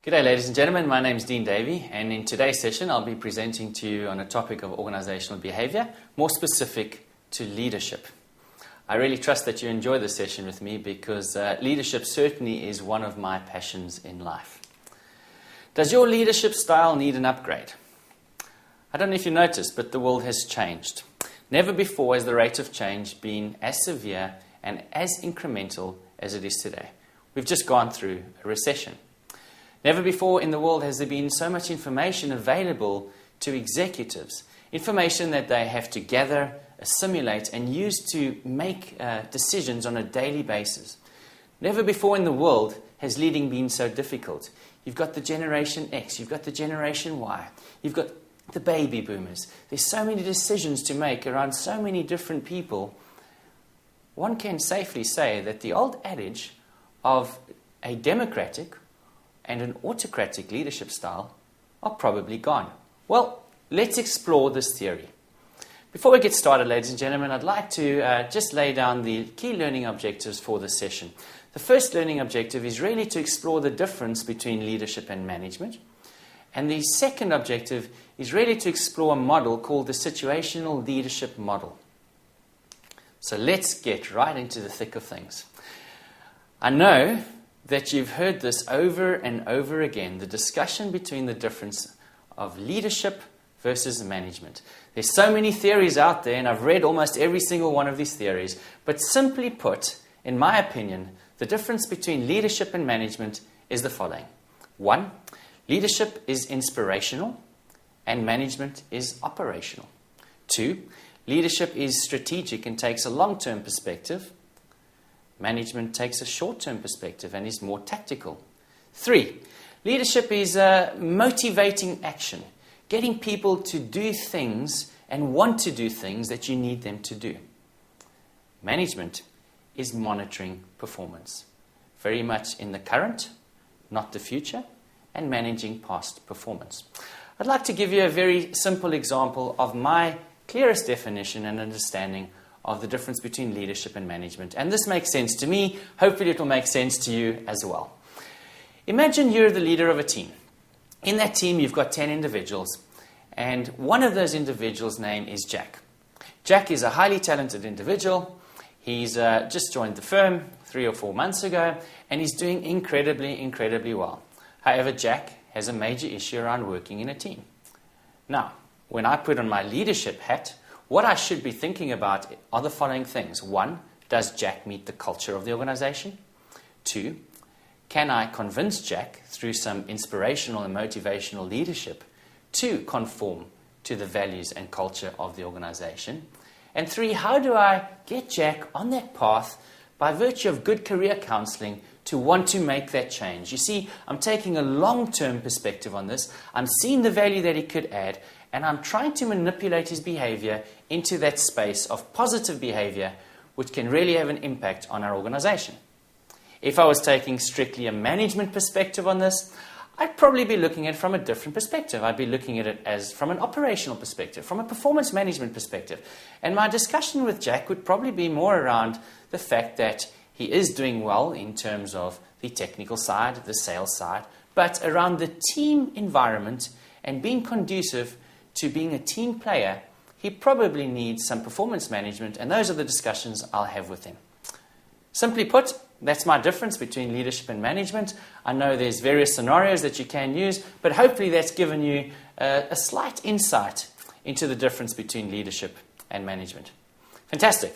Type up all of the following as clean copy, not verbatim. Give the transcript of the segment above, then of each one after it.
G'day ladies and gentlemen, my name is Dean Davey, and in today's session I'll be presenting to you on a topic of organizational behavior, more specific to leadership. I really trust that you enjoy this session with me because leadership certainly is one of my passions in life. Does your leadership style need an upgrade? I don't know if you noticed, but the world has changed. Never before has the rate of change been as severe and as incremental as it is today. We've just gone through a recession. Never before in the world has there been so much information available to executives, information that they have to gather, assimilate, and use to make decisions on a daily basis. Never before in the world has leading been so difficult. You've got the Generation X, you've got the Generation Y, you've got the baby boomers. There's so many decisions to make around so many different people. One can safely say that the old adage of a democratic and an autocratic leadership style are probably gone. Well, let's explore this theory. Before we get started, ladies and gentlemen, I'd like to just lay down the key learning objectives for this session. The first learning objective is really to explore the difference between leadership and management. And the second objective is really to explore a model called the situational leadership model. So let's get right into the thick of things. I know that you've heard this over and over again, the discussion between the difference of leadership versus management. There's so many theories out there, and I've read almost every single one of these theories, but simply put, in my opinion, the difference between leadership and management is the following. 1, leadership is inspirational and management is operational. 2, leadership is strategic and takes a long-term perspective. Management takes a short-term perspective and is more tactical. 3, leadership is motivating action, getting people to do things and want to do things that you need them to do. Management is monitoring performance, very much in the current, not the future, and managing past performance. I'd like to give you a very simple example of my clearest definition and understanding of the difference between leadership and management. And this makes sense to me. Hopefully it will make sense to you as well. Imagine you're the leader of a team. In that team, you've got 10 individuals. And one of those individuals' name is Jack. Jack is a highly talented individual. He's just joined the firm 3 or 4 months ago. And he's doing incredibly well. However, Jack has a major issue around working in a team. Now, when I put on my leadership hat, what I should be thinking about are the following things. 1, does Jack meet the culture of the organization? 2, can I convince Jack through some inspirational and motivational leadership to conform to the values and culture of the organization? And 3, how do I get Jack on that path by virtue of good career counseling to want to make that change? You see, I'm taking a long-term perspective on this. I'm seeing the value that he could add, and I'm trying to manipulate his behavior into that space of positive behavior, which can really have an impact on our organization. If I was taking strictly a management perspective on this, I'd probably be looking at it from a different perspective. I'd be looking at it as from an operational perspective, from a performance management perspective. And my discussion with Jack would probably be more around the fact that he is doing well in terms of the technical side, the sales side, but around the team environment and being conducive to being a team player, he probably needs some performance management, and those are the discussions I'll have with him. Simply put, that's my difference between leadership and management. I know there's various scenarios that you can use, but hopefully that's given you a slight insight into the difference between leadership and management. Fantastic.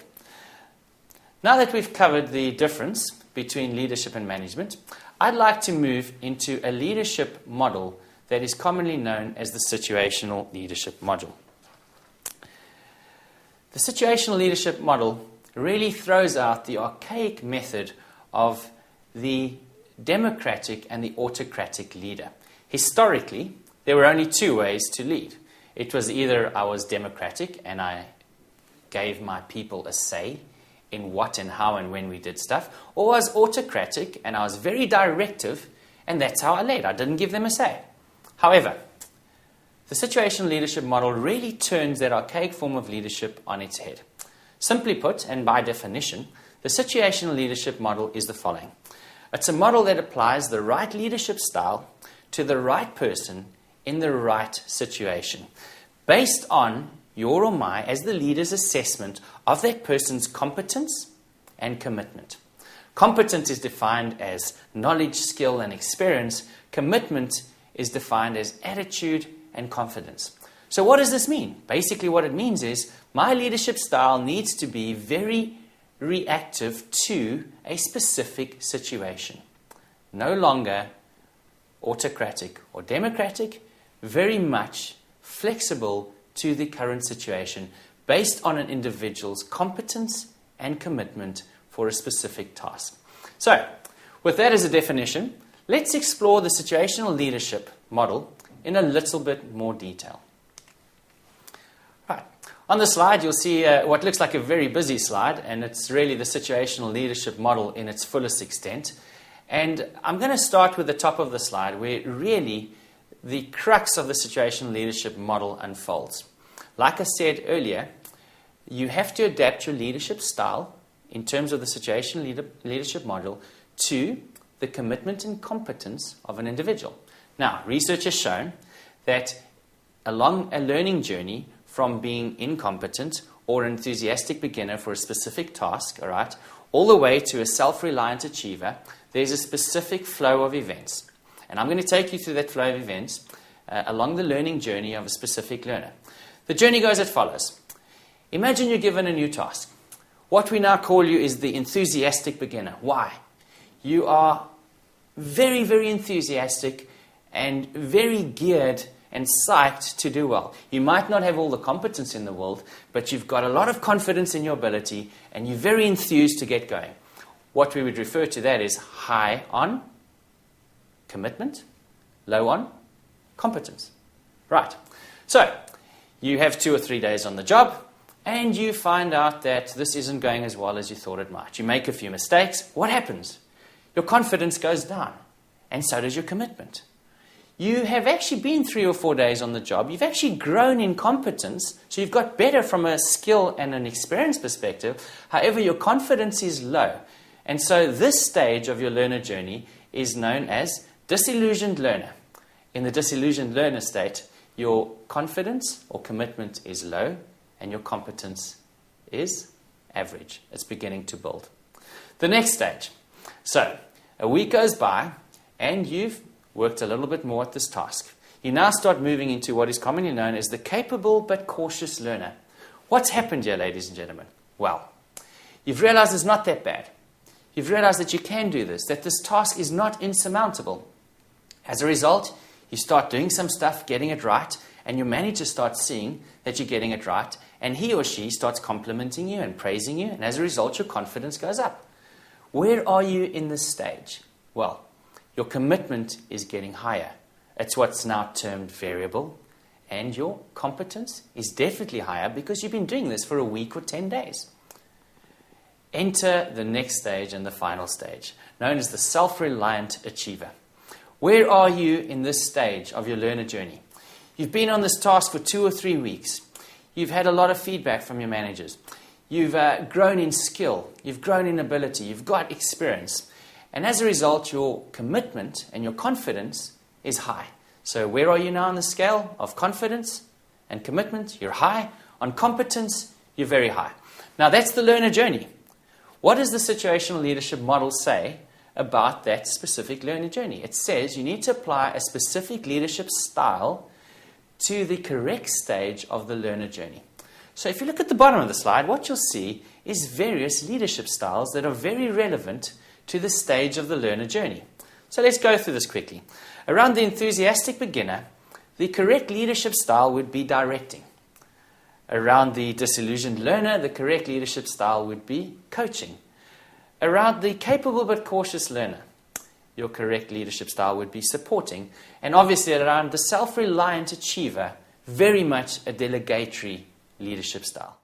Now that we've covered the difference between leadership and management, I'd like to move into a leadership model that is commonly known as the situational leadership model. The situational leadership model really throws out the archaic method of the democratic and the autocratic leader. Historically, there were only 2 ways to lead. It was either I was democratic and I gave my people a say in what and how and when we did stuff, or I was autocratic and I was very directive, and that's how I led. I didn't give them a say. However, the situational leadership model really turns that archaic form of leadership on its head. Simply put, and by definition, the situational leadership model is the following. It's a model that applies the right leadership style to the right person in the right situation, based on your or my, as the leader's assessment of that person's competence and commitment. Competence is defined as knowledge, skill, and experience. Commitment is defined as attitude and confidence. So what does this mean? Basically what it means is my leadership style needs to be very reactive to a specific situation. No longer autocratic or democratic, very much flexible to the current situation based on an individual's competence and commitment for a specific task. So, with that as a definition, let's explore the situational leadership model in a little bit more detail. Right. On the slide, you'll see what looks like a very busy slide, and it's really the situational leadership model in its fullest extent. And I'm going to start with the top of the slide, where really the crux of the situational leadership model unfolds. Like I said earlier, you have to adapt your leadership style in terms of the situational leadership model to the commitment and competence of an individual. Now, research has shown that along a learning journey from being incompetent or an enthusiastic beginner for a specific task, all the way to a self-reliant achiever, there's a specific flow of events. And I'm going to take you through that flow of events along the learning journey of a specific learner. The journey goes as follows. Imagine you're given a new task. What we now call you is the enthusiastic beginner. Why? You are very, very enthusiastic and very geared and psyched to do well. You might not have all the competence in the world, but you've got a lot of confidence in your ability and you're very enthused to get going. What we would refer to that is high on commitment, low on competence. Right. So, you have 2 or 3 days on the job and you find out that this isn't going as well as you thought it might. You make a few mistakes. What happens? Your confidence goes down and so does your commitment. You have actually been 3 or 4 days on the job. You've actually grown in competence, so you've got better from a skill and an experience perspective. However, your confidence is low. And so this stage of your learner journey is known as disillusioned learner. In the disillusioned learner state, your confidence or commitment is low and your competence is average. It's beginning to build. The next stage. So, a week goes by and you've worked a little bit more at this task. You now start moving into what is commonly known as the capable but cautious learner. What's happened here, ladies and gentlemen? Well, you've realized it's not that bad. You've realized that you can do this, that this task is not insurmountable. As a result, you start doing some stuff, getting it right, and your manager starts seeing that you're getting it right, and he or she starts complimenting you and praising you, and as a result, your confidence goes up. Where are you in this stage? Well, your commitment is getting higher. It's what's now termed variable, and your competence is definitely higher because you've been doing this for a week or 10 days. Enter the next stage and the final stage, known as the self-reliant achiever. Where are you in this stage of your learner journey? You've been on this task for 2 or 3 weeks. You've had a lot of feedback from your managers. You've grown in skill. You've grown in ability. You've got experience. And as a result, your commitment and your confidence is high. So where are you now on the scale of confidence and commitment? You're high. On competence, you're very high. Now that's the learner journey. What does the situational leadership model say about that specific learner journey? It says you need to apply a specific leadership style to the correct stage of the learner journey. So if you look at the bottom of the slide, what you'll see is various leadership styles that are very relevant to the stage of the learner journey. So let's go through this quickly. Around the enthusiastic beginner, the correct leadership style would be directing. Around the disillusioned learner, the correct leadership style would be coaching. Around the capable but cautious learner, your correct leadership style would be supporting. And obviously around the self-reliant achiever, very much a delegatory leadership style.